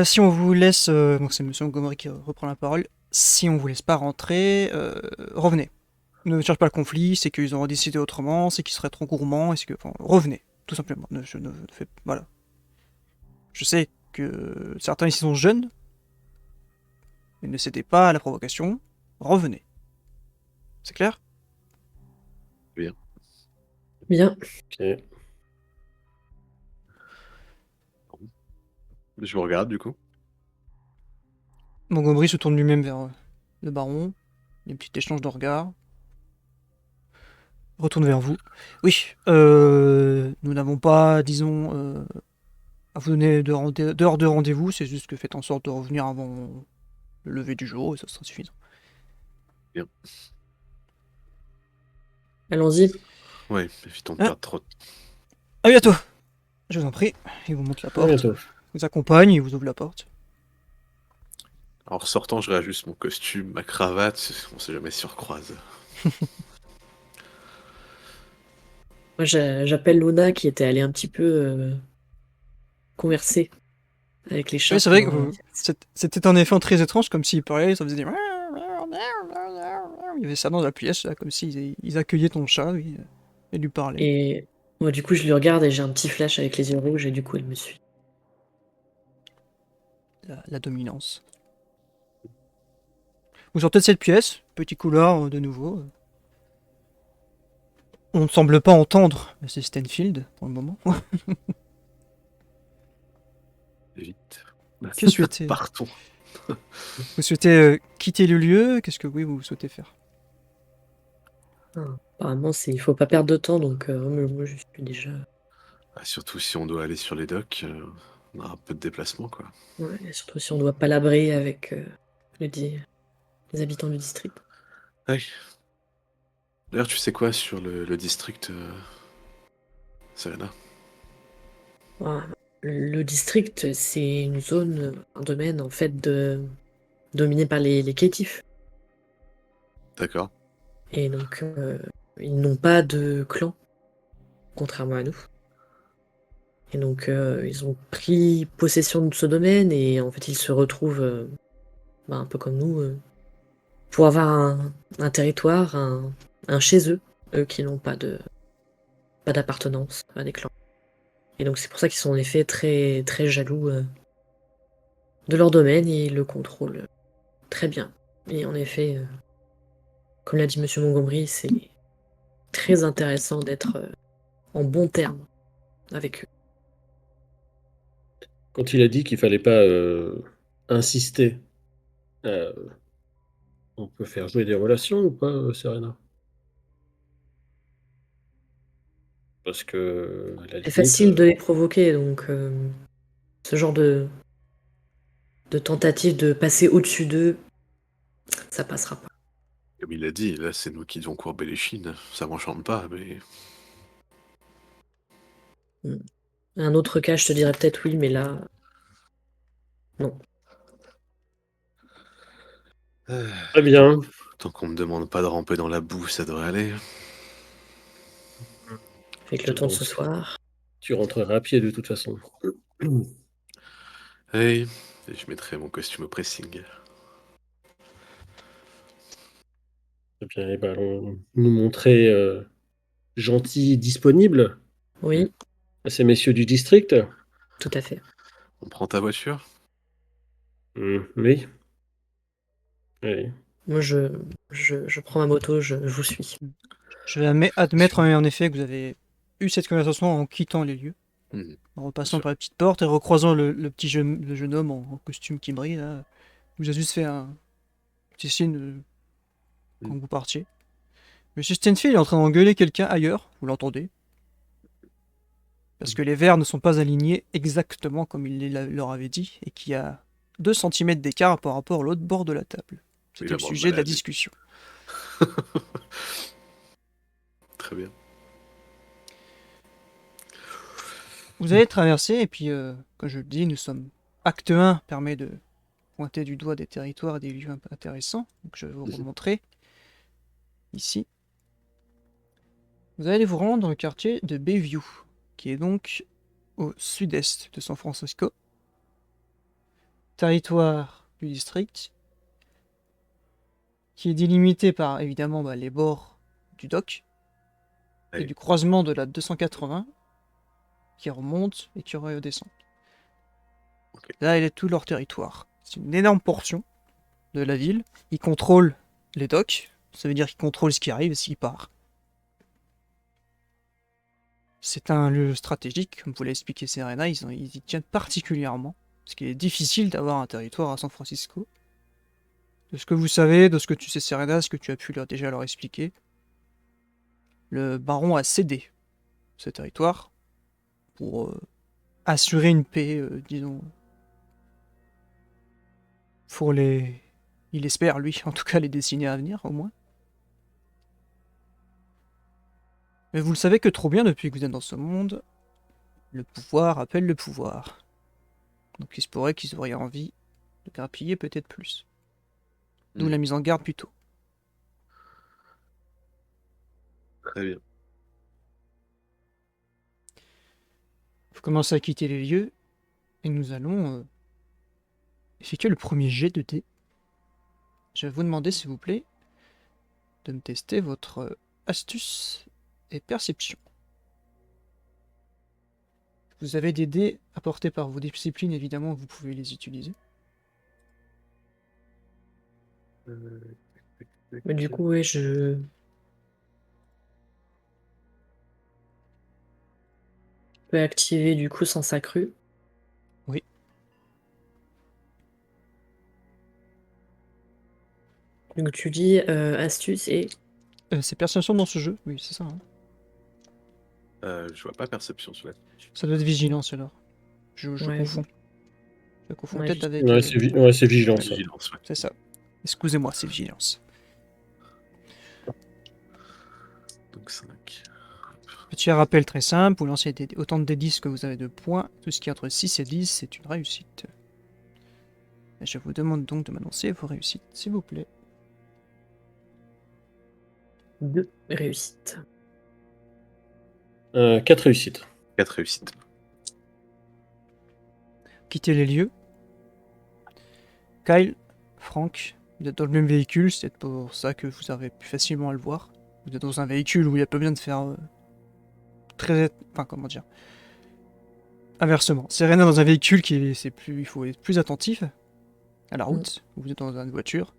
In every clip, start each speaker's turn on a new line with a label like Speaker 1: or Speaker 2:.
Speaker 1: Si on vous laisse, donc c'est Monsieur Montgomery qui reprend la parole. Si on vous laisse pas rentrer, revenez. Ne cherche pas le conflit, c'est qu'ils ont décidé autrement, c'est qu'ils seraient trop gourmands, est-ce que, enfin, revenez, tout simplement. Voilà. Je sais que certains ici sont jeunes, mais ne cédez pas à la provocation. Revenez. C'est clair?
Speaker 2: Bien.
Speaker 3: Bien.
Speaker 4: Ok.
Speaker 2: Je vous regarde du coup.
Speaker 1: Montgomery se tourne lui-même vers le baron. Il y a un petit échange de regards. Retourne vers vous. Oui, nous n'avons pas, disons, à vous donner d'heure de rendez-vous, c'est juste que faites en sorte de revenir avant le lever du jour et ça sera suffisant.
Speaker 2: Bien.
Speaker 3: Allons-y.
Speaker 2: Ouais, évitons de
Speaker 1: Hein
Speaker 2: perdre trop de...
Speaker 1: À bientôt. Je vous en prie. Il vous montre la
Speaker 4: À
Speaker 1: porte.
Speaker 4: bientôt.
Speaker 1: Il vous accompagne, il vous ouvre la porte.
Speaker 2: En ressortant, je réajuste mon costume, ma cravate, on sait jamais si on recroise.
Speaker 3: Moi, j'appelle Luna qui était allée un petit peu converser avec les chats
Speaker 1: Oui, c'est vrai que
Speaker 3: pour.
Speaker 1: c'était un effet très étrange, comme s'il parlait, ça faisait des... Il y avait ça dans la pièce, là, comme s'ils accueillaient ton chat et lui parlaient.
Speaker 3: Et moi, du coup, je lui regarde et j'ai un petit flash avec les yeux rouges et du coup, elle me suit.
Speaker 1: La dominance. Vous sortez de cette pièce, petit couloir de nouveau. On ne semble pas entendre c'est Stanfield pour le moment.
Speaker 2: Vite.
Speaker 1: Que souhaitez
Speaker 2: Partons.
Speaker 1: Vous souhaitez quitter le lieu? Qu'est-ce que vous souhaitez faire?
Speaker 3: Apparemment, il faut pas perdre de temps, donc moi, je suis déjà.
Speaker 2: Ah, surtout si on doit aller sur les docks, on a un peu de déplacement quoi.
Speaker 3: Ouais, et surtout si on doit palabrer avec les habitants du district.
Speaker 2: Ouais. D'ailleurs, tu sais quoi sur le district Serena?
Speaker 3: Voilà. Le district, c'est une zone, un domaine en fait dominé par les Kétifs.
Speaker 2: D'accord.
Speaker 3: Et donc, ils n'ont pas de clan, contrairement à nous. Et donc, ils ont pris possession de ce domaine et en fait, ils se retrouvent, un peu comme nous, pour avoir un territoire, un chez eux qui n'ont pas d'appartenance à des clans. Et donc, c'est pour ça qu'ils sont en effet très, très jaloux de leur domaine et ils le contrôlent très bien. Et en effet, comme l'a dit Monsieur Montgomery, c'est très intéressant d'être en bons termes avec eux.
Speaker 4: Quand il a dit qu'il fallait pas insister, euh, on peut faire jouer des relations ou pas, Serena? Parce que, à la
Speaker 3: C'est
Speaker 4: limite,
Speaker 3: facile de les provoquer, donc ce genre de tentative de passer au-dessus d'eux, ça passera pas.
Speaker 2: Comme il a dit, là c'est nous qui devons courber les chines. Ça m'enchante pas, mais...
Speaker 3: Un autre cas, je te dirais peut-être oui, mais là, non.
Speaker 4: très bien.
Speaker 2: Tant qu'on me demande pas de ramper dans la boue, ça devrait aller.
Speaker 3: Avec le temps de ce
Speaker 4: Donc,
Speaker 3: soir.
Speaker 4: tu rentreras à pied de toute façon.
Speaker 2: Hey, et je mettrai mon costume au pressing.
Speaker 4: Eh bien, eh ben, allons nous montrer gentils et disponibles
Speaker 3: Oui,
Speaker 4: à ces messieurs du district.
Speaker 3: tout à fait.
Speaker 2: On prend ta voiture?
Speaker 4: Oui. Allez.
Speaker 3: Moi, je prends ma moto, je vous suis.
Speaker 1: Je vais admettre en effet que vous avez eu cette conversation en quittant les lieux,
Speaker 2: Mhm,
Speaker 1: en
Speaker 2: bien
Speaker 1: repassant
Speaker 2: sûr.
Speaker 1: par la petite porte et recroisant le jeune homme en costume qui brille. Là. Il vous a juste fait un petit signe quand vous partiez. Monsieur Stenfield est en train d'engueuler quelqu'un ailleurs, vous l'entendez, parce que les verres ne sont pas alignés exactement comme leur avait dit, et qu'il y a 2 centimètres d'écart par rapport à l'autre bord de la table.
Speaker 2: Oui,
Speaker 1: C'était
Speaker 2: la
Speaker 1: le
Speaker 2: bande
Speaker 1: sujet de la
Speaker 2: malade.
Speaker 1: discussion.
Speaker 2: Très bien.
Speaker 1: Vous allez traverser, et puis, comme je le dis, nous sommes... Acte 1 permet de pointer du doigt des territoires et des lieux un peu intéressants. Donc je vais vous remontrer ici. Vous allez vous rendre dans le quartier de Bayview, qui est donc au sud-est de San Francisco. territoire du district qui est délimité par évidemment les bords du dock et
Speaker 2: Oui.
Speaker 1: du croisement de la 280 qui remonte et qui redescend.
Speaker 2: Ok.
Speaker 1: Là, il est tout leur territoire. C'est une énorme portion de la ville. Ils contrôlent les docks, ça veut dire qu'ils contrôlent ce qui arrive et ce qui part. C'est un lieu stratégique, comme vous l'avez expliqué Serena, ils y tiennent particulièrement, parce qu'il est difficile d'avoir un territoire à San Francisco. De ce que vous savez, de ce que tu sais Serena, ce que tu as pu déjà leur expliquer, le baron a cédé ce territoire pour assurer une paix, disons, pour les... Il espère, lui, en tout cas, les décennies à venir, au moins. Mais vous le savez que trop bien depuis que vous êtes dans ce monde, le pouvoir appelle le pouvoir. Donc il se pourrait qu'ils auraient envie de grappiller peut-être plus. D'où
Speaker 2: Mm.
Speaker 1: la mise en garde plus tôt.
Speaker 2: Très bien.
Speaker 1: Vous commencez à quitter les lieux, et nous allons effectuer le premier jet de dés. Je vais vous demander, s'il vous plaît, de me tester votre astuce et perception. Vous avez des dés apportés par vos disciplines, évidemment, vous pouvez les utiliser.
Speaker 3: Mais du coup, ouais, je peux activer du coup sans accru.
Speaker 1: Oui.
Speaker 3: Donc tu dis astuce et
Speaker 1: C'est perception dans ce jeu? Oui, c'est ça. Hein.
Speaker 2: Je vois pas perception sur la fiche.
Speaker 1: Ça doit être vigilance alors. Je
Speaker 3: ouais,
Speaker 1: confonds. Je confonds
Speaker 3: Ouais,
Speaker 1: peut-être avec...
Speaker 4: Ouais, c'est vigilant,
Speaker 2: La
Speaker 4: ça.
Speaker 2: vigilance, ouais.
Speaker 1: C'est ça. Excusez-moi, c'est vigilance.
Speaker 2: Donc 5.
Speaker 1: Petit rappel très simple, vous lancez autant de D10 que vous avez de points. Tout ce qui est entre 6 et 10, c'est une réussite. Et je vous demande donc de m'annoncer vos réussites, s'il vous plaît.
Speaker 3: 2 réussites.
Speaker 4: 4 réussites.
Speaker 2: 4 réussites.
Speaker 1: Quittez les lieux. Kyle, Franck, vous êtes dans le même véhicule, c'est pour ça que vous avez pu facilement à le voir. Vous êtes dans un véhicule où il y a pas besoin de faire très... Enfin, comment dire... Inversement. Serena dans un véhicule il faut être plus attentif à la route. Vous êtes dans une voiture.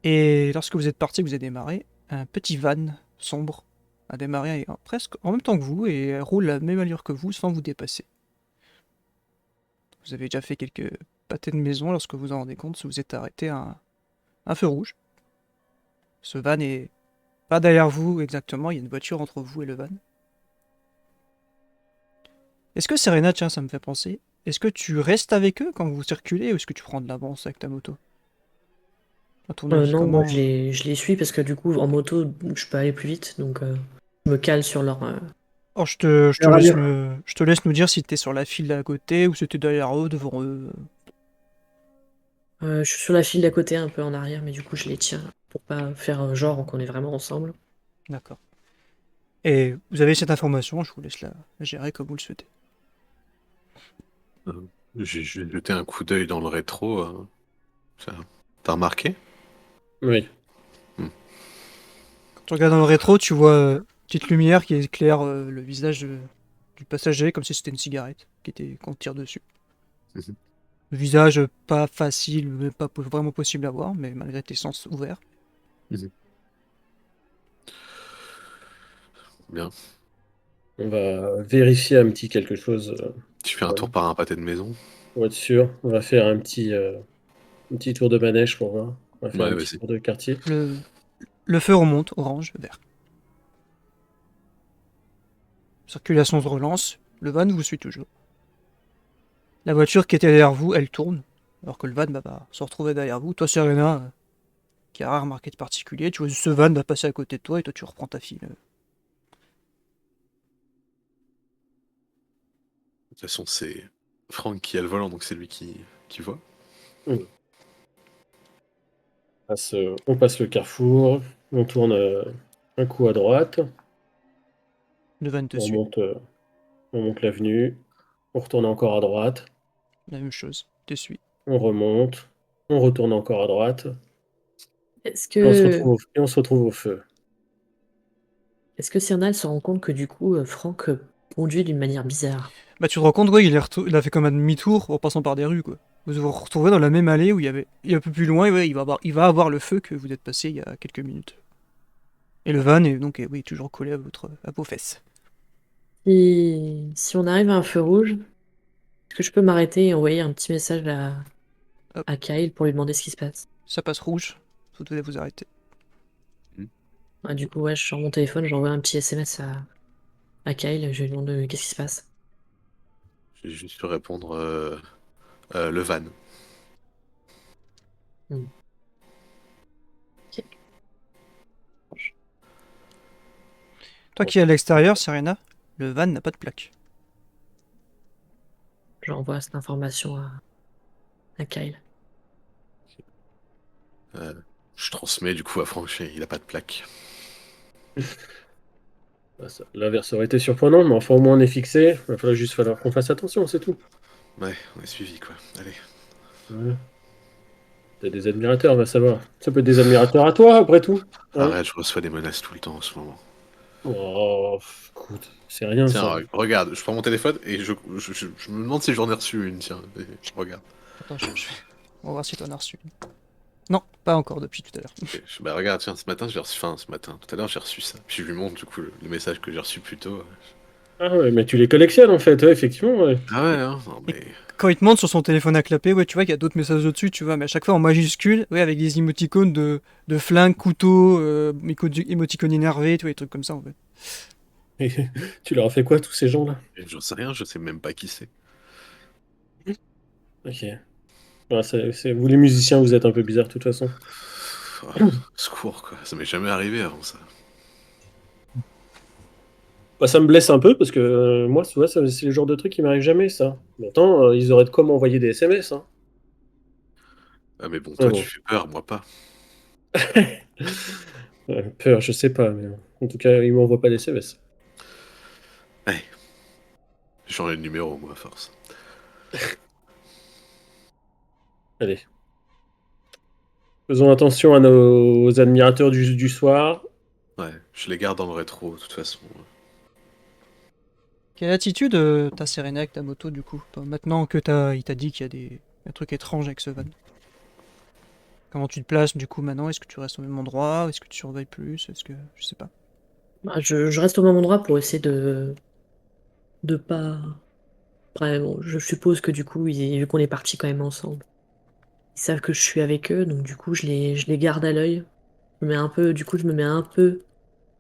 Speaker 1: Et lorsque vous êtes parti, que vous avez démarré, un petit van sombre a démarré presque en même temps que vous et roule à la même allure que vous sans vous dépasser. Vous avez déjà fait quelques pâtés de maison lorsque vous en rendez compte, si vous êtes arrêté à un feu rouge. Ce van est pas derrière vous exactement, il y a une voiture entre vous et le van. Est-ce que Serena, tiens, ça me fait penser, est-ce que tu restes avec eux quand vous circulez ou est-ce que tu prends de l'avance avec ta moto? À ton avis,
Speaker 3: Non, moi
Speaker 1: comment...
Speaker 3: je les suis parce que du coup en moto je peux aller plus vite, donc je me cale sur leur.
Speaker 1: Oh, je te
Speaker 3: Leur
Speaker 1: laisse
Speaker 3: allure.
Speaker 1: je te laisse nous dire si t'es sur la file d'à côté ou si t'es derrière eux, devant eux.
Speaker 3: Je suis sur la file d'à côté, un peu en arrière, mais du coup je les tiens pour pas faire genre qu'on est vraiment ensemble.
Speaker 1: D'accord. Et vous avez cette information, je vous laisse la gérer comme vous le souhaitez.
Speaker 2: J'ai juste jeté un coup d'œil dans le rétro. T'as remarqué?
Speaker 4: Oui.
Speaker 1: Quand tu regardes dans le rétro, tu vois une petite lumière qui éclaire le visage du passager comme si c'était une cigarette qu'on tire dessus.
Speaker 2: Mhm.
Speaker 1: Le visage pas facile, mais pas vraiment possible à voir, mais malgré tes sens ouverts.
Speaker 2: Bien.
Speaker 4: On va vérifier un petit quelque chose
Speaker 2: Tu fais un tour par un pâté de maison?
Speaker 4: pour être sûr. On va faire un petit tour de manège pour voir. On va faire
Speaker 2: Ouais,
Speaker 4: un petit
Speaker 2: vas-y.
Speaker 4: tour de quartier.
Speaker 1: Le feu remonte, orange, vert. Circulation se relance, le van vous suit toujours. La voiture qui était derrière vous, elle tourne, alors que le van va se retrouver derrière vous. Toi, Serena, qui a rien remarqué de particulier, tu vois ce van va passer à côté de toi et toi tu reprends ta file.
Speaker 2: De toute façon, c'est Franck qui a le volant, donc c'est lui qui voit.
Speaker 4: On passe le carrefour. On tourne un coup à droite.
Speaker 1: Le van te
Speaker 4: On
Speaker 1: suit,
Speaker 4: monte l'avenue. On retourne encore à droite.
Speaker 1: la même chose, te suit.
Speaker 4: on remonte, on retourne encore à droite,
Speaker 3: Est-ce
Speaker 4: et on se
Speaker 3: que,
Speaker 4: retrouve et on se retrouve au feu.
Speaker 3: est-ce que Cyrnal se rend compte que du coup, Franck conduit d'une manière bizarre?
Speaker 1: Bah, tu te rends compte, ouais, il a fait comme un demi-tour en passant par des rues, quoi. Vous vous retrouvez dans la même allée où il y avait. Et un peu plus loin, ouais, il va avoir le feu que vous êtes passé il y a quelques minutes. Et le van est donc, oui, toujours collé à vos fesses.
Speaker 3: Si on arrive à un feu rouge, est-ce que je peux m'arrêter et envoyer un petit message
Speaker 1: Hop,
Speaker 3: à Kyle pour lui demander ce qui se passe?
Speaker 1: ça passe rouge, vous devez vous arrêter.
Speaker 3: Ah, du coup, ouais, je sors mon téléphone, j'envoie un petit SMS à Kyle, je lui demande qu'est-ce qui se passe.
Speaker 2: Je vais juste lui répondre le van.
Speaker 3: Hmm. Ok.
Speaker 1: Toi qui es à l'extérieur, Serena, le van n'a pas de plaque.
Speaker 3: J'envoie cette information à Kyle.
Speaker 2: Euh, je transmets du coup à Franck, il a pas de plaque.
Speaker 4: Bah, l'inverse aurait été surprenant, mais enfin au moins on est fixé. Il va falloir qu'on fasse attention, c'est tout.
Speaker 2: Ouais, on est suivi quoi. Allez.
Speaker 4: Ouais. T'as des admirateurs, va savoir. Ça peut être des admirateurs à toi, après tout. Hein.
Speaker 2: Arrête, je reçois des menaces tout le temps en ce moment.
Speaker 4: Oh, écoute, c'est rien
Speaker 2: Tiens,
Speaker 4: ça.
Speaker 2: regarde, je prends mon téléphone et je me demande si j'en ai reçu une, tiens. Regarde.
Speaker 1: Attends, on va voir si t'en as reçu. Non, pas encore depuis tout à l'heure.
Speaker 2: Ok, bah regarde, tiens, ce matin j'ai reçu. Enfin, ce matin, tout à l'heure j'ai reçu ça. Puis je lui montre du coup le message que j'ai reçu plus tôt.
Speaker 4: Ah ouais, mais tu les collectionnes en fait, ouais, effectivement. Ouais.
Speaker 2: Ah ouais, hein, non
Speaker 1: Et
Speaker 2: mais.
Speaker 1: quand il te montre sur son téléphone à clapper, ouais, tu vois qu'il y a d'autres messages au-dessus, tu vois, mais à chaque fois en majuscule, ouais, avec des émoticônes de flingue, couteau, émoticônes énervés, tu vois, des trucs comme ça en fait.
Speaker 4: Et tu leur as fait quoi, tous ces gens-là?
Speaker 2: J'en sais rien, je sais même pas qui c'est.
Speaker 4: Ok. Ouais, vous les musiciens, vous êtes un peu bizarres de toute façon.
Speaker 2: Oh, secours quoi, ça m'est jamais arrivé avant ça.
Speaker 4: Bah, ça me blesse un peu parce que moi, tu vois, c'est le genre de truc qui m'arrive jamais, ça. Pourtant, ils auraient de quoi m'envoyer des SMS, hein.
Speaker 2: Ah mais bon,
Speaker 4: Mais
Speaker 2: toi tu
Speaker 4: bon.
Speaker 2: fais peur, moi pas.
Speaker 4: Peur, je sais pas, mais en tout cas, ils m'envoient pas des SMS.
Speaker 2: Ouais, j'ai changé de numéro moi à force.
Speaker 4: Allez. Faisons attention à nos admirateurs du soir.
Speaker 2: Ouais, je les garde dans le rétro de toute façon.
Speaker 1: Quelle attitude t'as Serena avec ta moto du coup, toi, maintenant que il t'a dit qu'il y a un truc étrange avec ce van? Comment tu te places du coup maintenant? Est-ce que tu restes au même endroit? Est-ce que tu surveilles plus? Est-ce que. Je sais pas.
Speaker 3: Bah, je reste au même endroit pour essayer de pas. Après, bon, je suppose que du coup, vu qu'on est partis quand même ensemble, ils savent que je suis avec eux, donc du coup, je les garde à l'œil. Du coup, je me mets un peu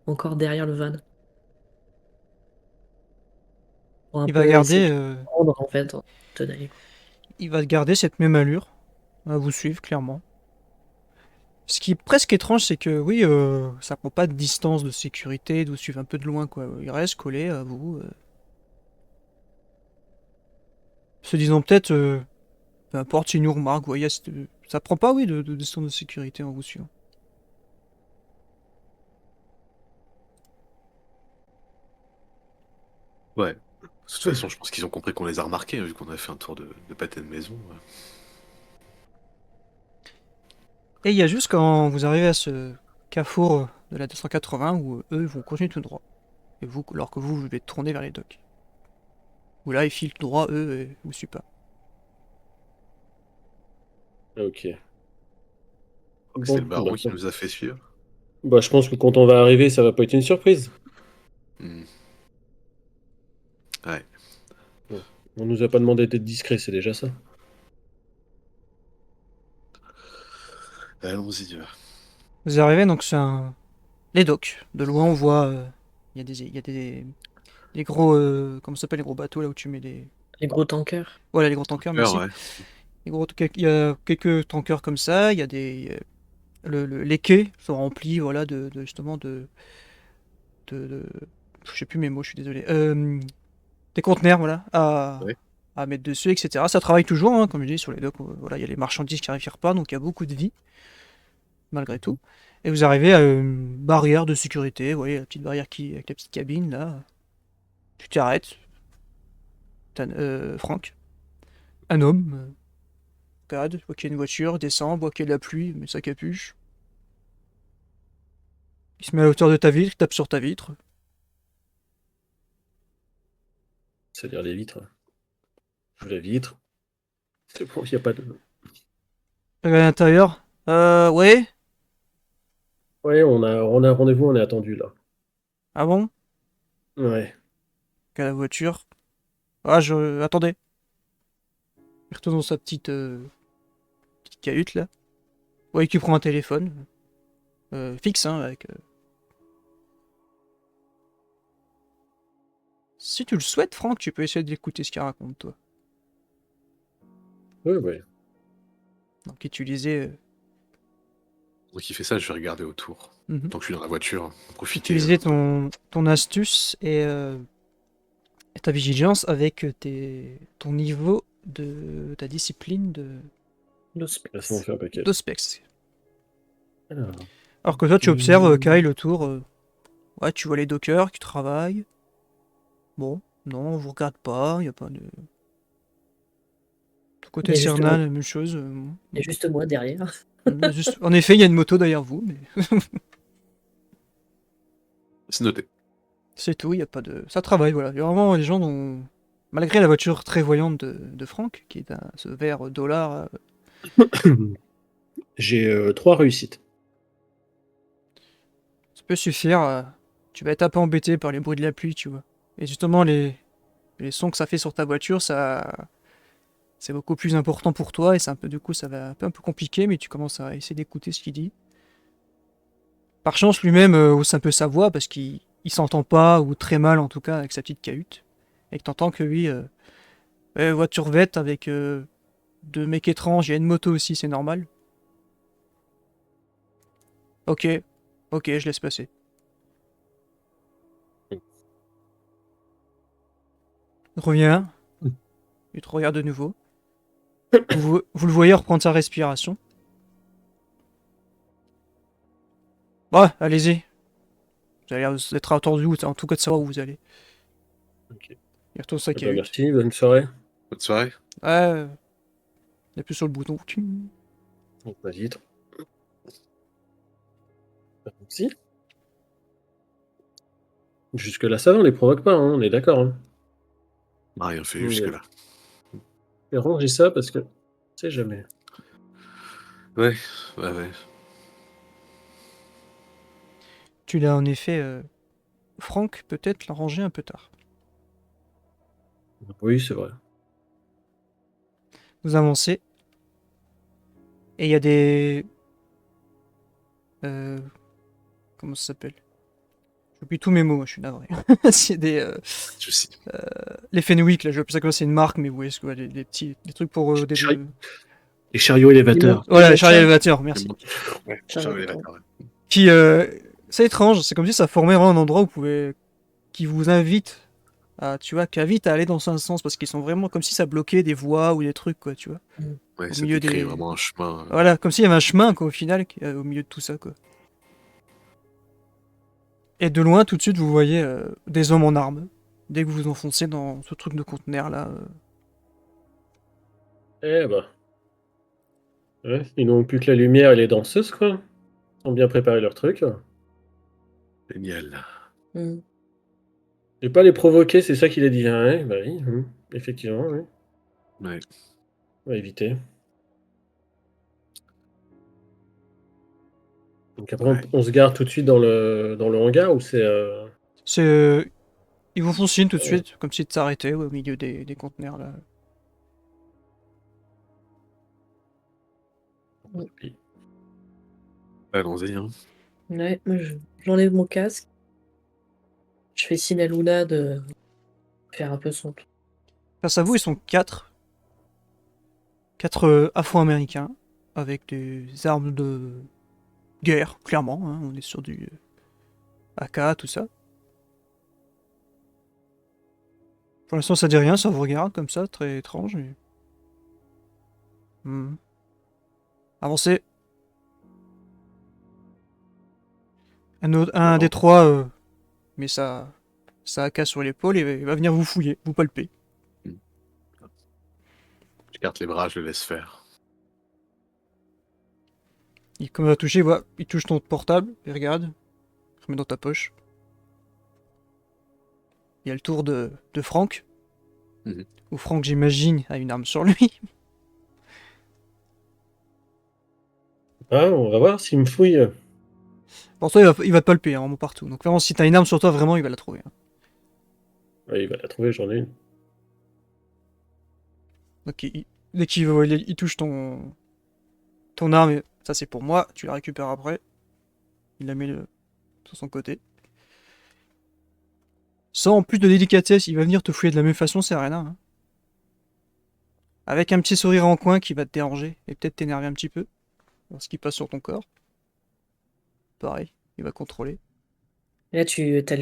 Speaker 3: encore derrière le van pour un
Speaker 1: Il va
Speaker 3: peu essayer
Speaker 1: garder,
Speaker 3: de prendre en fait, tenez.
Speaker 1: il va garder cette même allure, à vous suivre clairement. Ce qui est presque étrange, c'est que oui, ça prend pas de distance de sécurité, de vous suivre un peu de loin, quoi. Il reste collé à vous, se disant peut-être, peu importe si une nous remarque, vous voyez, ça prend pas, oui, de distance de sécurité en vous suivant.
Speaker 2: Ouais. De toute façon, je pense qu'ils ont compris qu'on les a remarqués, hein, vu qu'on a fait un tour de pâté de maison. Ouais.
Speaker 1: Et il y a juste quand vous arrivez à ce carrefour de la 280 où eux vont continuer tout droit. Et vous, alors que vous devez tourner vers les docks. Où là, ils filent tout droit, eux, et vous suivent pas.
Speaker 4: Ok.
Speaker 2: Je crois que c'est le
Speaker 4: Bon,
Speaker 2: baron qui nous a fait suivre.
Speaker 4: bah, je pense que quand on va arriver, ça va pas être une surprise.
Speaker 2: Hmm. Ouais.
Speaker 4: Bon. On nous a pas demandé d'être discret, c'est déjà ça.
Speaker 2: Allons-y.
Speaker 1: Vous arrivez, donc c'est les docks. De loin, on voit, il y a des gros, comment ça s'appelle les gros bateaux là où tu mets les.
Speaker 3: Les gros tankers.
Speaker 1: Voilà, les gros tankers,
Speaker 2: Cœur,
Speaker 1: merci.
Speaker 2: ouais.
Speaker 1: Il y a quelques tankers comme ça, il y a les quais sont remplis, voilà, justement de- je sais plus mes mots, je suis désolé. Des conteneurs, voilà,
Speaker 2: Ouais.
Speaker 1: à mettre dessus, etc. Ça travaille toujours, hein, comme je dis, sur les docks. Voilà, il y a les marchandises qui arrivent quelque part, donc il y a beaucoup de vie, malgré tout. Et vous arrivez à une barrière de sécurité, vous voyez, la petite barrière avec la petite cabine, là. Tu t'arrêtes, Franck, un homme, regarde, voit qu'il y a une voiture, descend, voit qu'il y a de la pluie, met sa capuche. Il se met à hauteur de ta vitre, il tape sur ta vitre.
Speaker 4: C'est-à-dire les vitres. Je la vitre. C'est bon, il n'y a pas de.
Speaker 1: Regarde à l'intérieur. Ouais?
Speaker 4: Ouais, on a rendez-vous, on est attendu là.
Speaker 1: Ah bon?
Speaker 4: Ouais.
Speaker 1: Regarde la voiture. Ah, attendez. Il retourne dans sa petite cahute, là. Ouais, qui prend un téléphone. Fixe, hein, avec... Si tu le souhaites, Franck, tu peux essayer d'écouter ce qu'il raconte, toi.
Speaker 4: Ouais, ouais.
Speaker 1: Donc, utiliser...
Speaker 2: Donc il fait ça, je vais regarder autour. Tant que je suis dans la voiture, profiter.
Speaker 1: Utiliser ton astuce et ta vigilance avec ton niveau de ta discipline
Speaker 4: Laisse-moi faire un paquet.
Speaker 1: d'Ospex.
Speaker 4: Alors,
Speaker 1: Alors que toi, tu observes Kyle autour. Ouais, tu vois les dockers qui travaillent. Bon, non, on vous regarde pas, y a pas de. De côté
Speaker 3: Il y a juste
Speaker 1: Cernan,
Speaker 3: moi.
Speaker 1: la même chose.
Speaker 3: Il y a juste moi derrière.
Speaker 1: En effet, il y a une moto derrière vous, mais
Speaker 2: C'est noté.
Speaker 1: c'est tout, y a pas de. Ça travaille, voilà. Il y a vraiment des gens dont. Malgré la voiture très voyante de Franck, qui est ce vert dollar.
Speaker 4: J'ai 3 réussites.
Speaker 1: Ça peut suffire. Tu vas être un peu embêté par les bruits de la pluie, tu vois. Et justement, les sons que ça fait sur ta voiture, c'est beaucoup plus important pour toi et c'est un peu, du coup, ça va un peu compliqué, mais tu commences à essayer d'écouter ce qu'il dit. Par chance, lui-même hausse un peu sa voix parce qu'il s'entend pas, ou très mal en tout cas, avec sa petite cahute. Et que t'entends que lui, voiture verte avec deux mecs étranges, il y a une moto aussi, c'est normal. Ok, ok, je laisse passer. Il revient, il te regarde de nouveau. Vous le voyez reprendre sa respiration. Ouais, allez-y. Vous avez l'air d'être attendu, en tout cas de savoir où vous allez.
Speaker 4: Ok.
Speaker 1: Il retourne sa
Speaker 4: Eh ben,
Speaker 1: cahute.
Speaker 4: merci, bonne soirée.
Speaker 2: Bonne soirée.
Speaker 1: Ouais, il appuie sur le bouton.
Speaker 4: Donc, la vitre. Merci. Jusque-là, ça va, on les provoque pas, hein, on est d'accord. Hein.
Speaker 2: On n'a rien fait
Speaker 4: Oui,
Speaker 2: jusque-là.
Speaker 4: Et rangez ça parce que. C'est jamais.
Speaker 2: Ouais, ouais.
Speaker 1: Tu l'as en effet, Franck, peut-être l'a rangé un peu tard.
Speaker 4: Oui, c'est vrai.
Speaker 1: Vous avancez. Et il y a des. Comment ça s'appelle? J'oublie tous mes mots, je suis navré. C'est des.
Speaker 2: Je sais.
Speaker 1: Les Fenwick, là, je sais que c'est une marque, mais vous voyez ce que des petits. Des trucs pour.
Speaker 4: Les chariots élévateurs.
Speaker 1: Voilà, les chariots élévateurs, merci.
Speaker 2: Ouais,
Speaker 3: Charles,
Speaker 1: Qui. C'est étrange, c'est comme si ça formait vraiment un endroit où vous pouvez. Qui vous invite à. Tu vois, qui invite à aller dans un sens, parce qu'ils sont vraiment comme si ça bloquait des voies ou des trucs, quoi, tu vois.
Speaker 2: Ouais,
Speaker 1: Au
Speaker 2: ça
Speaker 1: milieu
Speaker 2: décrit
Speaker 1: des.
Speaker 2: vraiment un chemin.
Speaker 1: Voilà, comme s'il y avait un chemin, quoi, au final, au milieu de tout ça, quoi. Et de loin, tout de suite, vous voyez des hommes en armes. Dès que vous vous enfoncez dans ce truc de conteneur là.
Speaker 4: Eh ben. Ouais, ils n'ont plus que la lumière et les danseuses, quoi. Ils ont bien préparé leur truc.
Speaker 2: Génial.
Speaker 3: Mm.
Speaker 4: Et pas les provoquer, c'est ça qu'il a dit. Hein, ouais, bah oui, effectivement, oui.
Speaker 2: Ouais.
Speaker 4: On va éviter. Donc après,
Speaker 2: Ouais.
Speaker 4: on se gare tout de suite dans le hangar ou c'est.
Speaker 1: C'est. Ils vous font signe tout de suite, comme si de s'arrêter au milieu des conteneurs là.
Speaker 2: Allons-y. Hein.
Speaker 3: Ouais, moi j'enlève mon casque. Je fais signe à Luna de faire un peu son tour.
Speaker 1: Face à vous, ils sont quatre. Quatre Afro-Américains, avec des armes de guerre, clairement. Hein, on est sur du AK, tout ça. Pour l'instant, ça dit rien, ça vous regarde comme ça, très étrange. Mais... Avancez. Un des trois met sa AK sur l'épaule et va venir vous fouiller, vous palper.
Speaker 2: Je garde les bras, je le laisse faire.
Speaker 1: Il commence à toucher, il touche ton portable, il regarde, il remet dans ta poche. Il y a le tour de Franck.
Speaker 2: Mhm.
Speaker 1: Où Franck, j'imagine, a une arme sur lui.
Speaker 4: Ah, on va voir s'il me fouille.
Speaker 1: Pour toi, il va te palper, hein, vraiment partout. Donc vraiment, si t'as une arme sur toi, vraiment, il va la trouver. Hein.
Speaker 4: Ouais, il va la trouver, j'en ai une.
Speaker 1: Donc dès il touche ton arme, ça c'est pour moi, tu la récupères après. Il la met sur son côté. Sans en plus de délicatesse, il va venir te fouiller de la même façon, Serena. Hein. Avec un petit sourire en coin qui va te déranger et peut-être t'énerver un petit peu. Lorsqu'il passe sur ton corps. Pareil, il va contrôler.
Speaker 3: Et là, t'as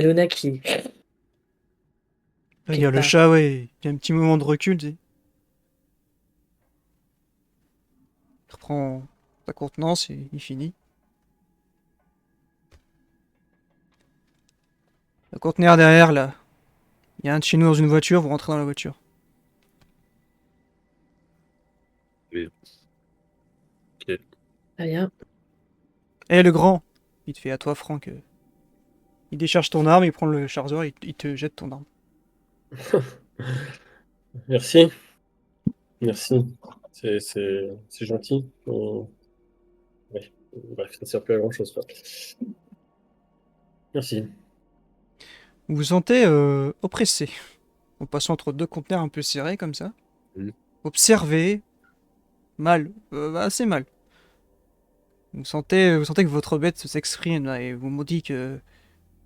Speaker 3: Luna qui
Speaker 1: Regarde le
Speaker 3: part.
Speaker 1: chat, ouais, il y a un petit moment de recul, tu sais. Il reprend sa contenance et il finit. Le conteneur derrière, là. Il y a un de chez nous dans une voiture, vous rentrez dans la voiture.
Speaker 2: Oui. Ok.
Speaker 3: Très bien.
Speaker 1: Eh, le grand! Il te fait à toi, Franck. Il décharge ton arme, il prend le chargeur, il te jette ton arme.
Speaker 4: Merci. Merci. C'est gentil. Ouais. Bref, ça ne sert plus à grand chose, quoi. Merci.
Speaker 1: Vous vous sentez oppressé. En passant entre deux conteneurs un peu serrés, comme ça.
Speaker 2: Mhm.
Speaker 1: Observé. Mal. Assez mal. Vous sentez que votre bête s'exprime, là, et vous me dites que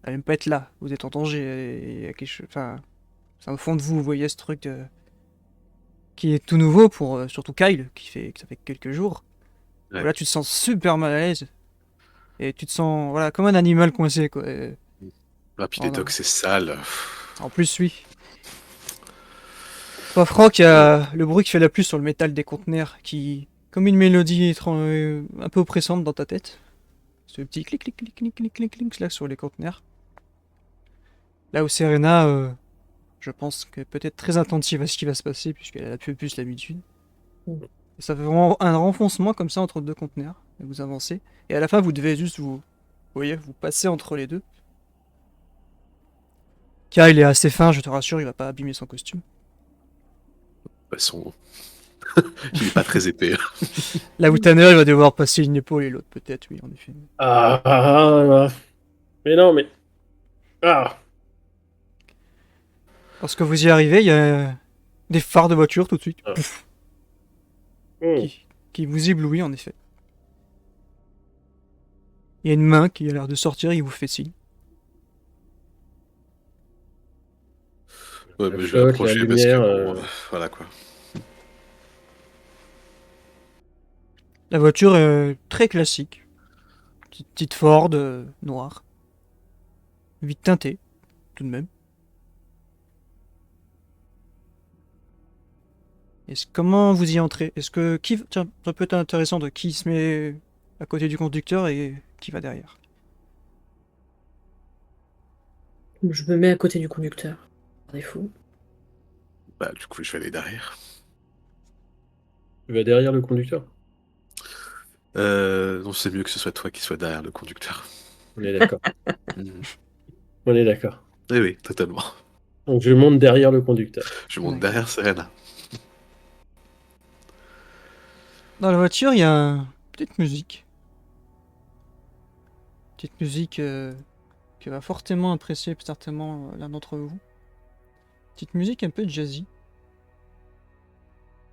Speaker 1: elle aime pas être là. Vous êtes en danger. Et il y a quelque chose... Enfin, c'est au fond de vous, vous voyez ce truc qui est tout nouveau pour surtout Kyle, que ça fait quelques jours.
Speaker 2: Ouais.
Speaker 1: Là, tu te sens super mal à l'aise. Et tu te sens voilà, comme un animal coincé, quoi. Et
Speaker 2: Ah, puis
Speaker 1: Oh
Speaker 2: les
Speaker 1: non.
Speaker 2: docs, c'est sale.
Speaker 1: en plus, oui. Toi, Franck, il y a le bruit qui fait la pluie sur le métal des conteneurs, qui, comme une mélodie un peu oppressante dans ta tête. Ce petit clic, clic, clic, clic, clic, clic, clic, là, sur les conteneurs. Là où Serena, je pense que peut-être très attentive à ce qui va se passer, puisqu'elle a un peu plus l'habitude.
Speaker 3: Mm.
Speaker 1: Et ça fait vraiment un renfoncement comme ça entre deux conteneurs, et vous avancez. Et à la fin, vous devez juste vous voyez, vous passez entre les deux. Kyle est assez fin, je te rassure, il va pas abîmer son costume.
Speaker 2: De toute façon, il est pas très épais.
Speaker 1: Là où Tanner, il va devoir passer une épaule et l'autre, peut-être, oui, en effet.
Speaker 4: Mais non, mais. Ah!
Speaker 1: Lorsque vous y arrivez, il y a des phares de voiture tout de suite,
Speaker 4: Ah.
Speaker 1: pouf,
Speaker 4: Hmm.
Speaker 1: qui vous éblouit en effet. Il y a une main qui a l'air de sortir, il vous fait signe.
Speaker 2: Ouais,
Speaker 4: La
Speaker 2: mais je vais
Speaker 4: flotte, la
Speaker 2: approcher parce que
Speaker 4: lumière.
Speaker 2: bon, voilà quoi.
Speaker 1: La voiture est très classique. Petite Ford noire. Vite teintée, tout de même. Comment vous y entrez? Est-ce que tiens, ça peut être intéressant de qui se met à côté du conducteur et qui va derrière.
Speaker 3: Je me mets à côté du conducteur. Par défaut.
Speaker 2: Bah, du coup, je vais aller derrière.
Speaker 4: Tu vas derrière le conducteur.
Speaker 2: Non, c'est mieux que ce soit toi qui sois derrière le conducteur.
Speaker 4: On est d'accord.
Speaker 2: Mhm.
Speaker 4: On est d'accord.
Speaker 2: Oui, oui, totalement.
Speaker 4: Donc je monte derrière le conducteur.
Speaker 2: Je monte
Speaker 1: Ouais.
Speaker 2: derrière Serena.
Speaker 1: Dans la voiture, il y a une petite musique. Petite musique qui va fortement apprécier certainement l'un d'entre vous. Petite musique un peu jazzy.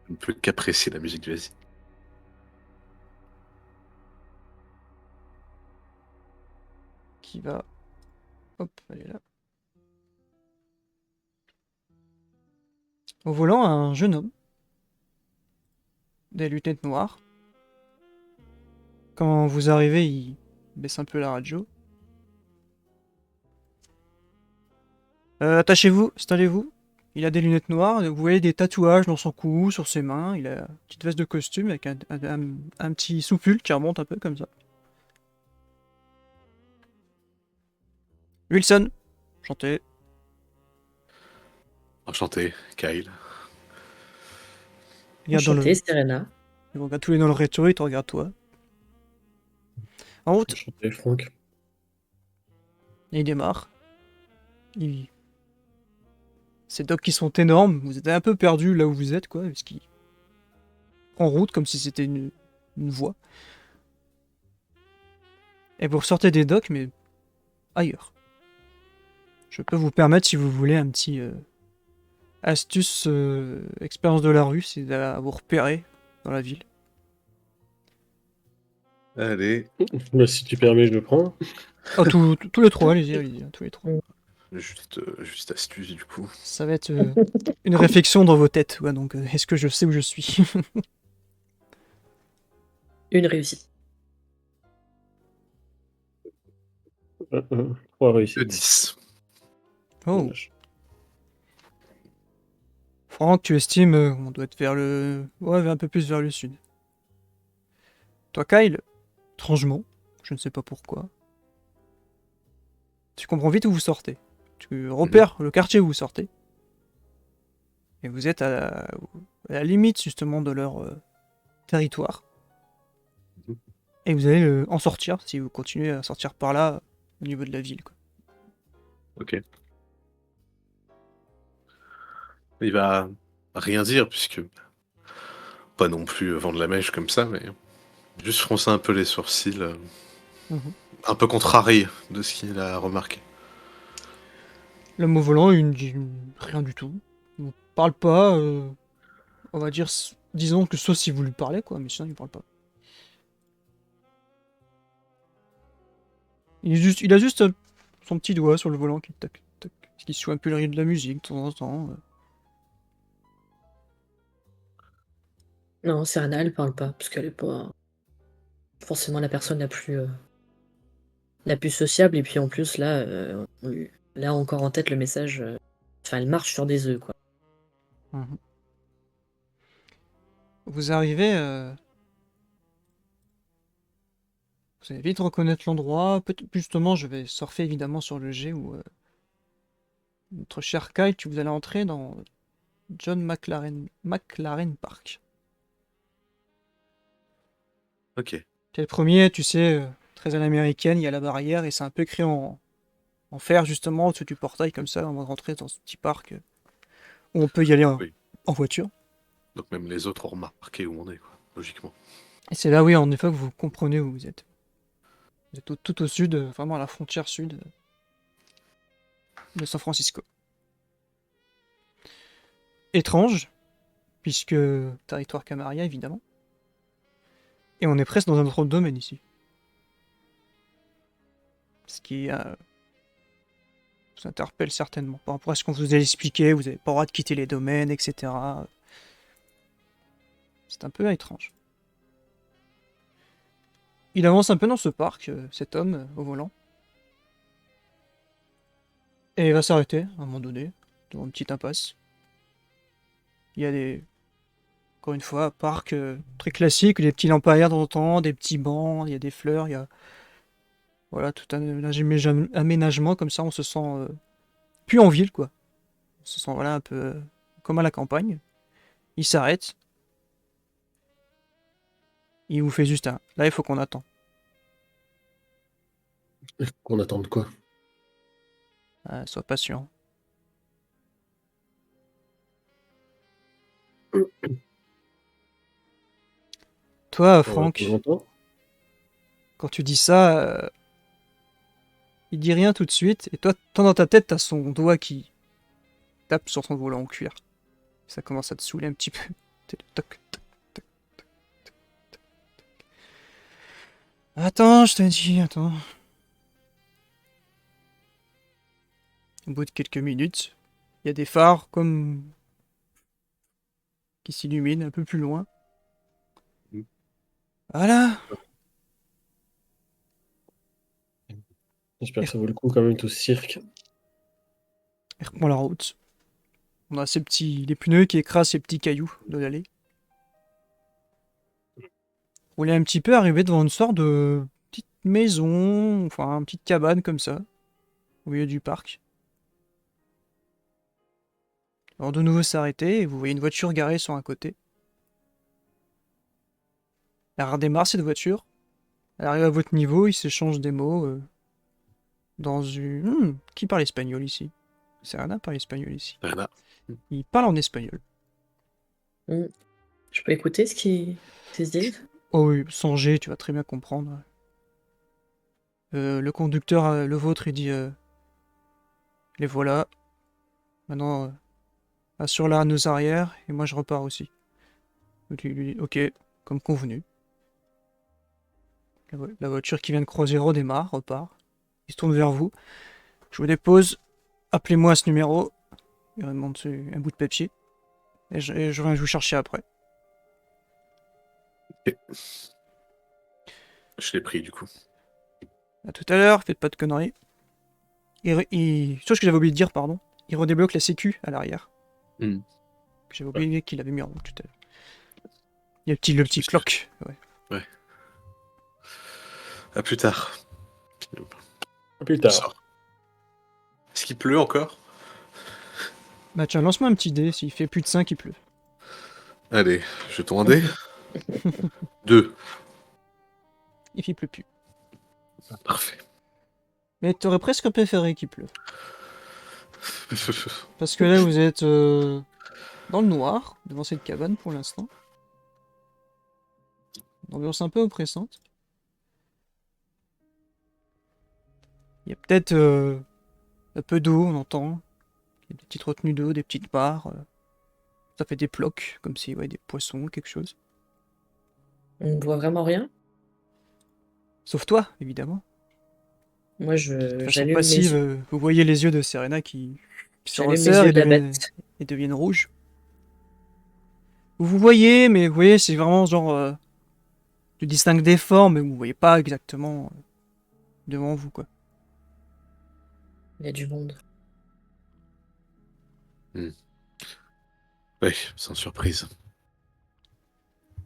Speaker 2: Je ne peux qu'apprécier la musique du Asie.
Speaker 1: Qui va... Hop, elle est là. Au volant, un jeune homme. Des lunettes noires. Quand vous arrivez, il baisse un peu la radio. Attachez-vous, installez-vous. Il a des lunettes noires, vous voyez des tatouages dans son cou, sur ses mains. Il a une petite veste de costume avec un petit soupul qui remonte un peu comme ça. Wilson, enchanté.
Speaker 2: Enchanté, Kyle.
Speaker 1: Regarde
Speaker 3: Enchantée, Serena.
Speaker 1: Il regarde tous les dans le rétro, il te regarde toi. En route,
Speaker 4: Enchanté, Franck.
Speaker 1: et il démarre. Il... Ces docks qui sont énormes, vous êtes un peu perdu là où vous êtes, quoi, parce qu'il prend route comme si c'était une voie. Et vous ressortez des docks, mais ailleurs. Je peux vous permettre, si vous voulez, un petit astuce expérience de la rue, c'est à vous repérer dans la ville.
Speaker 2: Allez,
Speaker 4: Bah, si tu permets, je le prends.
Speaker 1: Ah, tous les trois, allez-y, allez-y, tous les trois.
Speaker 2: juste astuce du coup.
Speaker 1: Ça va être une réflexion dans vos têtes, ouais, donc est-ce que je sais où je suis?
Speaker 3: Une réussite.
Speaker 4: 3
Speaker 2: De
Speaker 4: réussites.
Speaker 2: 10.
Speaker 1: Oh,
Speaker 4: Dommage.
Speaker 1: Franck, tu estimes on doit être vers le... Ouais, un peu plus vers le sud. Toi, Kyle, étrangement, je ne sais pas pourquoi, tu comprends vite où vous sortez. Tu repères le quartier où vous sortez. Et vous êtes à la limite, justement, de leur territoire.
Speaker 2: Mhm.
Speaker 1: Et vous allez en sortir, si vous continuez à sortir par là, au niveau de la ville, quoi.
Speaker 2: Ok. Il va rien dire, puisque pas non plus vendre la mèche comme ça, mais juste froncer un peu les sourcils,
Speaker 1: Mhm.
Speaker 2: un peu contrarié de ce qu'il a remarqué.
Speaker 1: L'homme au volant, il ne dit rien du tout. Il ne parle pas, on va dire, disons que sauf si vous lui parlez, quoi, mais sinon il parle pas. Il a juste son petit doigt sur le volant qui tac, tac, qui suit un peu le rythme de la musique de temps en temps.
Speaker 3: Non, Serena, elle parle pas, parce qu'elle est pas forcément la personne la plus sociable, et puis en plus, là, on a encore en tête le message. Enfin, elle marche sur des œufs, quoi.
Speaker 1: Mhm. Vous arrivez, vous allez vite reconnaître l'endroit. Justement, je vais surfer évidemment sur le G où notre cher Kyle, vous allez entrer dans John McLaren Park.
Speaker 2: Ok.
Speaker 1: C'est le premier, tu sais, très à l'américaine, il y a la barrière et c'est un peu écrit en fer justement au-dessus du portail comme ça, on va rentrer dans ce petit parc où on peut y aller
Speaker 2: Oui.
Speaker 1: en voiture.
Speaker 2: Donc même les autres ont remarqué où on est, quoi, logiquement.
Speaker 1: Et c'est là, oui, en effet, que vous comprenez où vous êtes. Vous êtes tout au sud, vraiment à la frontière sud de San Francisco. Étrange, puisque territoire Camaria évidemment. Et on est presque dans un autre domaine ici. Ce qui vous interpelle certainement. Par rapport à ce qu'on vous a expliqué, vous n'avez pas le droit de quitter les domaines, etc. C'est un peu étrange. Il avance un peu dans ce parc, cet homme au volant. Et il va s'arrêter à un moment donné, devant une petite impasse. Il y a encore une fois, parc très classique, des petits lampadaires de temps en temps, des petits bancs, il y a des fleurs, il y a voilà, tout un aménagement comme ça, on se sent plus en ville, quoi. On se sent voilà, un peu comme à la campagne. Il s'arrête, il vous fait juste un. Là, il faut qu'on attend.
Speaker 4: Qu'on attende quoi?
Speaker 1: Sois patient. Toi, Franck,
Speaker 4: J'entends.
Speaker 1: quand tu dis ça, il dit rien tout de suite, et toi, dans ta tête, t'as son doigt qui tape sur son volant en cuir. Ça commence à te saouler un petit peu. T'es là, toc, toc, toc, toc, toc, toc. Attends, je te dis, attends. Au bout de quelques minutes, il y a des phares comme qui s'illuminent un peu plus loin.
Speaker 2: Mhm.
Speaker 1: Voilà.
Speaker 4: J'espère
Speaker 1: Il
Speaker 4: que ça vaut le coup quand même tout ce cirque.
Speaker 1: reprend la route. On a les pneus qui écrasent ces petits cailloux de l'allée. On est un petit peu arrivé devant une sorte de petite maison, enfin une petite cabane comme ça, au milieu du parc. Alors de nouveau s'arrêter et vous voyez une voiture garée sur un côté. Elle redémarre cette voiture. Elle arrive à votre niveau, ils s'échangent des mots dans une... qui parle espagnol ici? Serena parle espagnol ici.
Speaker 2: Rien.
Speaker 1: Il parle en espagnol.
Speaker 3: Je peux écouter ce qu'ils se disent?
Speaker 1: Oh oui, sans G, tu vas très bien comprendre. Le conducteur, le vôtre, il dit les voilà. Maintenant, assure-la à nos arrières, et moi je repars aussi. Donc, il lui dit ok, comme convenu. La voiture qui vient de croiser redémarre, repart. Il se tourne vers vous. Je vous dépose. Appelez-moi à ce numéro. Il remonte un bout de papier. Et je viens vous chercher après.
Speaker 2: Je l'ai pris du coup.
Speaker 1: À tout à l'heure, faites pas de conneries. Chose que j'avais oublié de dire, pardon. Il redébloque la sécu à l'arrière.
Speaker 2: Hmm.
Speaker 1: J'avais oublié qu'il avait mis en route tout à l'heure. Il y a le petit clock. Ouais.
Speaker 2: À plus tard.
Speaker 4: Plus
Speaker 2: On
Speaker 4: tard.
Speaker 2: sort. Est-ce qu'il pleut encore?
Speaker 1: Bah tiens, lance-moi un petit dé. S'il fait plus de 5, il pleut.
Speaker 2: Allez, jetons un dé. 2.
Speaker 1: Il pleut plus.
Speaker 2: Parfait.
Speaker 1: Mais t'aurais presque préféré qu'il pleuve. Parce que là, vous êtes dans le noir, devant cette cabane pour l'instant. Une ambiance un peu oppressante. Il y a peut-être un peu d'eau, on entend. Il y a des petites retenues d'eau, des petites barres. Ça fait des plocs, comme si des poissons, quelque chose.
Speaker 3: On ne voit vraiment rien?
Speaker 1: Sauf toi, évidemment.
Speaker 3: Moi,
Speaker 1: De façon
Speaker 3: j'allume mes
Speaker 1: passive,
Speaker 3: yeux.
Speaker 1: vous voyez les yeux de Serena qui se
Speaker 3: J'allume mes
Speaker 1: resserrent
Speaker 3: yeux
Speaker 1: et
Speaker 3: d'Abeth.
Speaker 1: deviennent rouges. Vous voyez, mais vous voyez, c'est vraiment genre... tu distingues des formes, mais vous voyez pas exactement devant vous, quoi.
Speaker 3: Il y a du monde.
Speaker 2: Oui, sans surprise.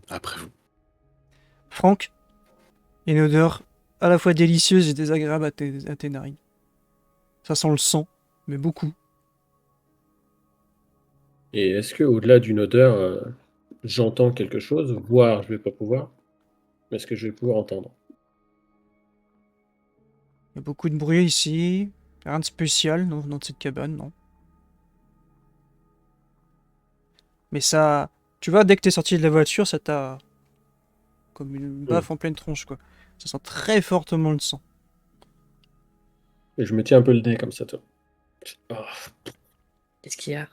Speaker 2: Après vous.
Speaker 1: Franck, une odeur à la fois délicieuse et désagréable à tes narines. Ça sent le sang, mais beaucoup.
Speaker 4: Et est-ce que au-delà d'une odeur, j'entends quelque chose? Voir, je vais pas pouvoir. Mais est-ce que je vais pouvoir entendre?
Speaker 1: Il y a beaucoup de bruit ici. Rien de spécial dans cette cabane, non. Mais ça... Tu vois, dès que t'es sorti de la voiture, ça t'a... comme une baffe en pleine tronche, quoi. Ça sent très fortement le sang.
Speaker 4: Et je me tiens un peu le nez comme ça, toi. Ah,
Speaker 3: Qu'est-ce qu'il y a?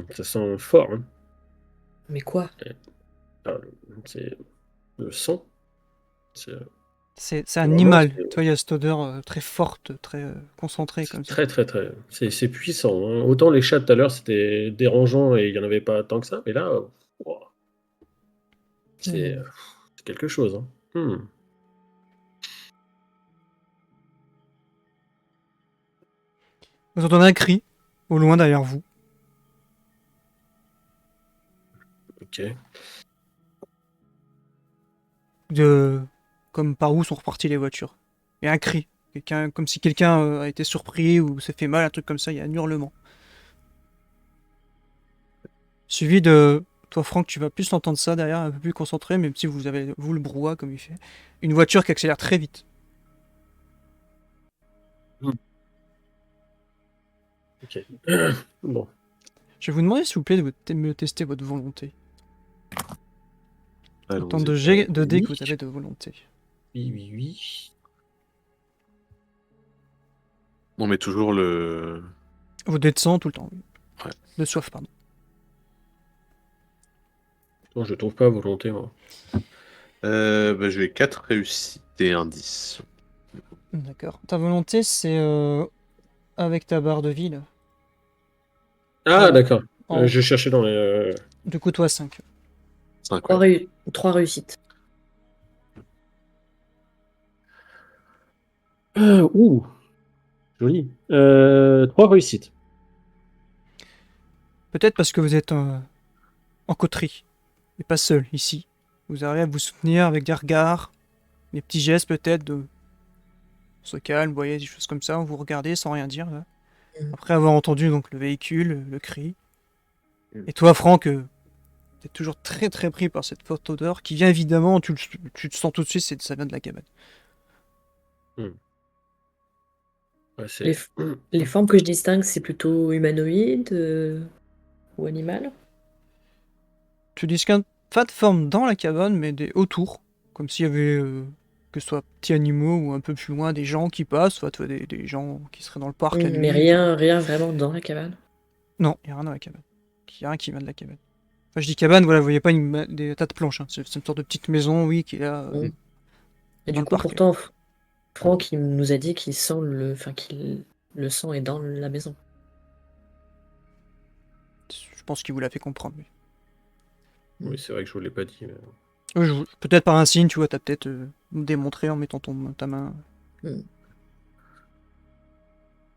Speaker 4: ça sent fort, hein.
Speaker 3: Mais quoi?
Speaker 4: Ah, c'est le sang. C'est
Speaker 1: C'est
Speaker 4: vraiment,
Speaker 1: animal. Tu vois, il y a cette odeur très forte, très concentrée, comme ça.
Speaker 4: très, très, très. C'est puissant, hein. Autant les chats tout à l'heure, c'était dérangeant et il n'y en avait pas tant que ça, mais là, ouah, c'est c'est quelque chose, hein.
Speaker 1: Vous entendez un cri, au loin derrière vous.
Speaker 4: Ok.
Speaker 1: Comme par où sont reparties les voitures. Et un cri. Comme si quelqu'un a été surpris ou s'est fait mal, un truc comme ça, il y a un hurlement. Suivi de... Toi, Franck, tu vas plus l'entendre ça derrière, un peu plus concentré, même si vous avez, vous, le brouhaha comme il fait. Une voiture qui accélère très vite.
Speaker 4: Ok. Bon.
Speaker 1: Je vais vous demander, s'il vous plaît, de me tester votre volonté. Autant
Speaker 2: Allons-y.
Speaker 1: de dés que
Speaker 4: Oui.
Speaker 1: vous avez de volonté.
Speaker 4: Oui.
Speaker 2: On met toujours le...
Speaker 1: Vos dés de sang tout le temps.
Speaker 2: Ouais.
Speaker 1: De soif, pardon.
Speaker 4: Non, je trouve pas volonté, moi.
Speaker 2: J'ai 4 réussites et un 10.
Speaker 1: D'accord. Ta volonté, c'est avec ta barre de vie, là.
Speaker 4: Ah, d'accord.
Speaker 1: En-
Speaker 4: Je cherchais dans les...
Speaker 1: Du coup, toi, 5.
Speaker 2: 5,
Speaker 3: Trois réussites.
Speaker 4: Ouh, joli. 3 réussites.
Speaker 1: Peut-être parce que vous êtes en coterie, et pas seul, ici. Vous arrivez à vous soutenir avec des regards, des petits gestes peut-être de... On se calme, vous voyez, des choses comme ça, vous regardez sans rien dire, là. Après avoir entendu donc le véhicule, le cri. Et toi, Franck, T'es toujours très très pris par cette forte odeur qui vient évidemment, tu te sens tout de suite, ça vient de la cabane.
Speaker 4: Ouais,
Speaker 3: Les formes que je distingue, c'est plutôt humanoïde ou animal?
Speaker 1: Tu distingues pas de forme dans la cabane, mais des autour, comme s'il y avait, que ce soit petits animaux ou un peu plus loin, des gens qui passent, soit tu vois, des gens qui seraient dans le parc la
Speaker 3: Mais
Speaker 1: nuit.
Speaker 3: rien vraiment dans la cabane.
Speaker 1: Non, il n'y a rien dans la cabane. Il n'y a rien qui vient de la cabane. Enfin, je dis cabane, voilà, vous voyez pas des tas de planches, hein. C'est une sorte de petite maison, oui, qui est là,
Speaker 3: Et
Speaker 1: dans
Speaker 3: du
Speaker 1: le
Speaker 3: coup,
Speaker 1: parc.
Speaker 3: pourtant, Franck, il nous a dit qu'il sent qu'il le sang est dans la maison.
Speaker 1: Je pense qu'il vous l'a fait comprendre, oui.
Speaker 4: Oui, c'est vrai que je vous l'ai pas dit. Mais...
Speaker 1: Peut-être par un signe, tu vois, t'as peut-être démontré en mettant ta main.
Speaker 3: Mm.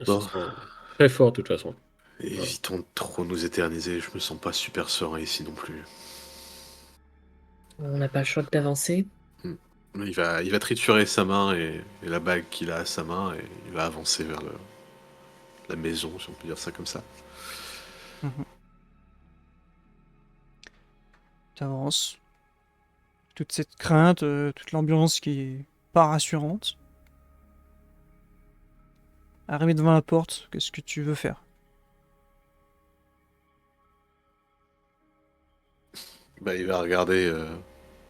Speaker 2: Bon.
Speaker 4: Ça sent très fort, de toute façon.
Speaker 2: Évitons de trop nous éterniser, je me sens pas super serein ici non plus.
Speaker 3: On n'a pas le choix que d'avancer.
Speaker 2: Il va triturer sa main et la bague qu'il a à sa main et il va avancer vers la maison, si on peut dire ça comme ça.
Speaker 1: Mhm. T'avances. Toute cette crainte, toute l'ambiance qui est pas rassurante. Arrivé devant la porte, qu'est-ce que tu veux faire?
Speaker 2: Bah, il va regarder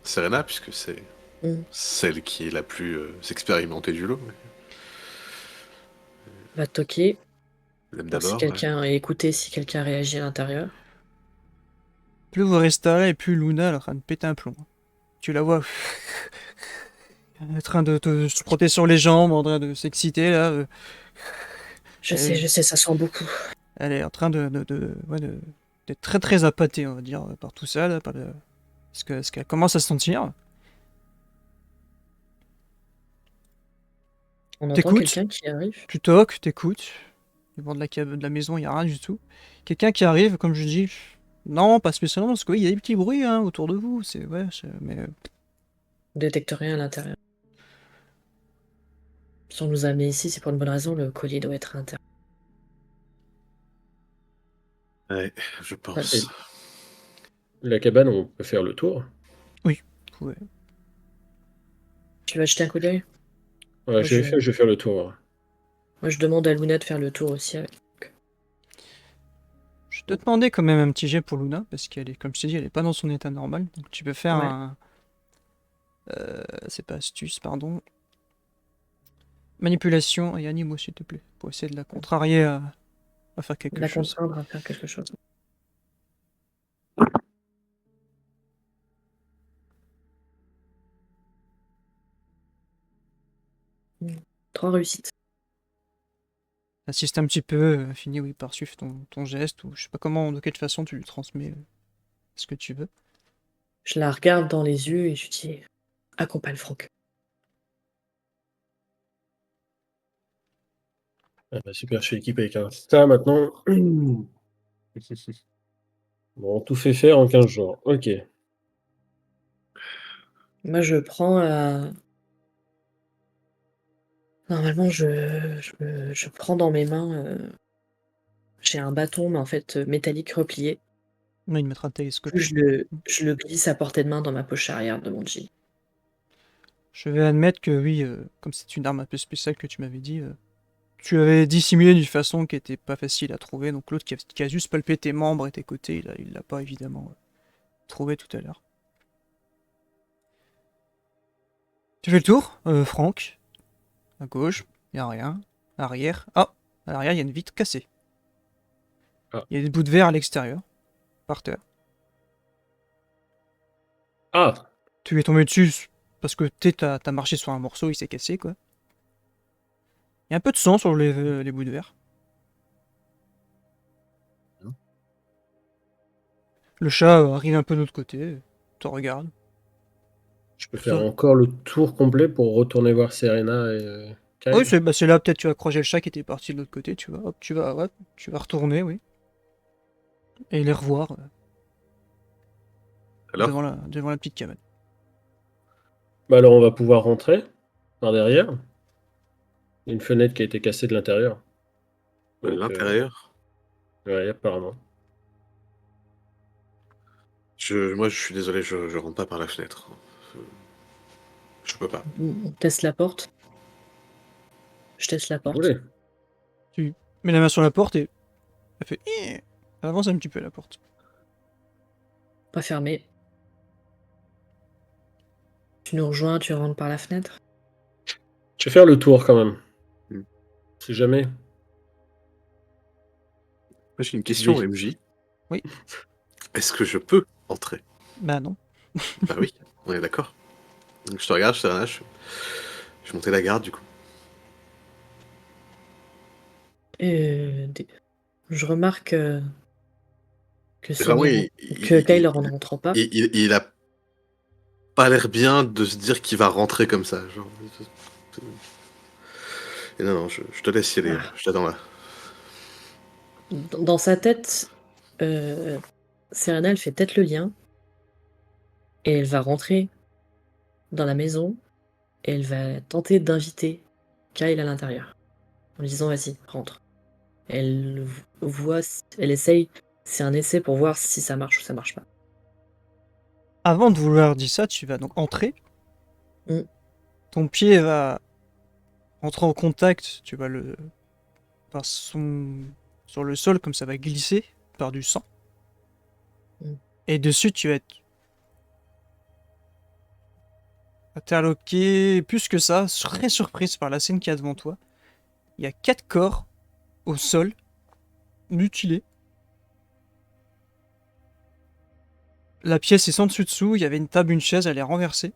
Speaker 2: Serena, puisque c'est
Speaker 3: Mm.
Speaker 2: celle qui est la plus expérimentée du lot.
Speaker 3: Va toquer,
Speaker 2: L'aime
Speaker 3: voir si
Speaker 2: d'abord. Ouais.
Speaker 3: quelqu'un écouter si quelqu'un réagit à l'intérieur.
Speaker 1: Plus vous restez là, et plus Luna elle est en train de péter un plomb. Tu la vois en train de se frotter sur les jambes, en train de s'exciter là.
Speaker 3: Je
Speaker 1: Elle,
Speaker 3: sais, ça sent beaucoup.
Speaker 1: elle est en train d'être très très appâtée, on va dire, par tout ça, là, ce qu'elle commence à sentir.
Speaker 3: On entend
Speaker 1: T'écoutes,
Speaker 3: quelqu'un qui arrive.
Speaker 1: tu toques, t'écoutes. Devant de la maison, il n'y a rien du tout. Quelqu'un qui arrive, comme je dis, non, pas spécialement, parce que oui, il y a des petits bruits hein, autour de vous. Mais
Speaker 3: On détecte rien à l'intérieur. Si on nous a amenés ici, c'est pour une bonne raison. Le collier doit être à l'intérieur.
Speaker 2: Ouais, je
Speaker 4: Et
Speaker 2: pense.
Speaker 4: la cabane, on peut faire le tour.
Speaker 1: oui, vous pouvez.
Speaker 3: Tu vas jeter un coup d'œil?
Speaker 4: Ouais,
Speaker 3: Moi,
Speaker 4: je vais faire le tour.
Speaker 3: Moi, je demande à Luna de faire le tour aussi.
Speaker 1: Je te demandais quand même un petit jet pour Luna, parce qu'elle est, comme je t'ai dit, elle est pas dans son état normal. Donc tu peux faire
Speaker 3: Ouais.
Speaker 1: un. C'est pas astuce, pardon. Manipulation et animaux, s'il te plaît, pour essayer de la contrarier à faire quelque
Speaker 3: La
Speaker 1: chose.
Speaker 3: contraindre à faire quelque chose. Mm. 3 réussites.
Speaker 1: Assiste un petit peu, finit oui, par suivre ton geste, ou je sais pas comment, de quelle façon tu lui transmets ce que tu veux.
Speaker 3: Je la regarde dans les yeux et je dis accompagne Franck.
Speaker 4: Ah bah super, je suis équipé avec un ça maintenant. Bon, tout fait faire en 15 jours. Ok.
Speaker 3: Moi, je prends Normalement, je prends dans mes mains. J'ai un bâton, mais en fait métallique replié.
Speaker 1: Mais il mettra le
Speaker 3: Du coup,
Speaker 1: télescope.
Speaker 3: je le glisse à portée de main dans ma poche arrière de mon jean.
Speaker 1: Je vais admettre que oui, comme c'est une arme un peu spéciale que tu m'avais dit, tu avais dissimulé d'une façon qui était pas facile à trouver, donc l'autre qui a juste palpé tes membres et tes côtés, il l'a pas évidemment trouvé tout à l'heure. Tu fais le tour, Franck, à gauche, y a rien, arrière, ah, à l'arrière il y a une vitre cassée.
Speaker 4: Ah.
Speaker 1: Il y a des bouts de verre à l'extérieur, par terre.
Speaker 4: Ah!
Speaker 1: Tu es tombé dessus parce que t'as marché sur un morceau, il s'est cassé quoi. Il y a un peu de sang sur les bouts de verre. Le chat arrive un peu de l'autre côté, te regarde.
Speaker 4: Je peux faire encore le tour complet pour retourner voir Serena et Kyle.
Speaker 1: Oui, c'est là peut-être tu vas croiser le chat qui était parti de l'autre côté, tu vois. Hop, tu vas retourner, oui. Et les revoir
Speaker 2: Alors,
Speaker 1: devant la petite cabane.
Speaker 4: Bah alors on va pouvoir rentrer par derrière. Il y a une fenêtre qui a été cassée de l'intérieur. Donc,
Speaker 2: l'intérieur.
Speaker 4: ouais, apparemment.
Speaker 2: Moi, je suis désolé, je rentre pas par la fenêtre. Je peux pas.
Speaker 3: On teste la porte. Je teste la
Speaker 4: Vous
Speaker 3: porte.
Speaker 4: voulez?
Speaker 1: Tu mets la main sur la porte et elle fait. Elle avance un petit peu la porte.
Speaker 3: Pas fermé. Tu nous rejoins, tu rentres par la fenêtre.
Speaker 4: Je vais faire le tour quand même.
Speaker 2: Hmm.
Speaker 4: Si jamais.
Speaker 2: Moi, j'ai une question,
Speaker 4: Oui.
Speaker 2: MJ.
Speaker 1: Oui.
Speaker 2: Est-ce que je peux entrer?
Speaker 1: Bah non.
Speaker 2: Bah oui, on est d'accord. Donc je te regarde, je vais monter la garde du coup.
Speaker 3: Je remarque que
Speaker 2: Enfin,
Speaker 3: Sonny,
Speaker 2: oui,
Speaker 3: que Kyle en rentrant pas.
Speaker 2: il a pas l'air bien de se dire qu'il va rentrer comme ça. Genre. Et non, je te laisse y aller,
Speaker 3: Ah.
Speaker 2: je t'attends là.
Speaker 3: Dans sa tête, Serena, elle fait peut-être le lien. Et elle va rentrer dans la maison. Et elle va tenter d'inviter Kyle à l'intérieur. En lui disant, vas-y, rentre. Elle essaye, c'est un essai pour voir si ça marche ou ça marche pas.
Speaker 1: Avant de vouloir dire ça, tu vas donc entrer.
Speaker 3: Mm.
Speaker 1: Ton pied va entrer en contact, tu vas sur le sol, comme ça va glisser par du sang.
Speaker 3: Mm.
Speaker 1: Et dessus, tu vas être interloqué, plus que ça, très surprise par la scène qu'il y a devant toi. Il y a 4 corps au sol, mutilés. La pièce est sans dessus dessous, il y avait une table, une chaise, elle est renversée.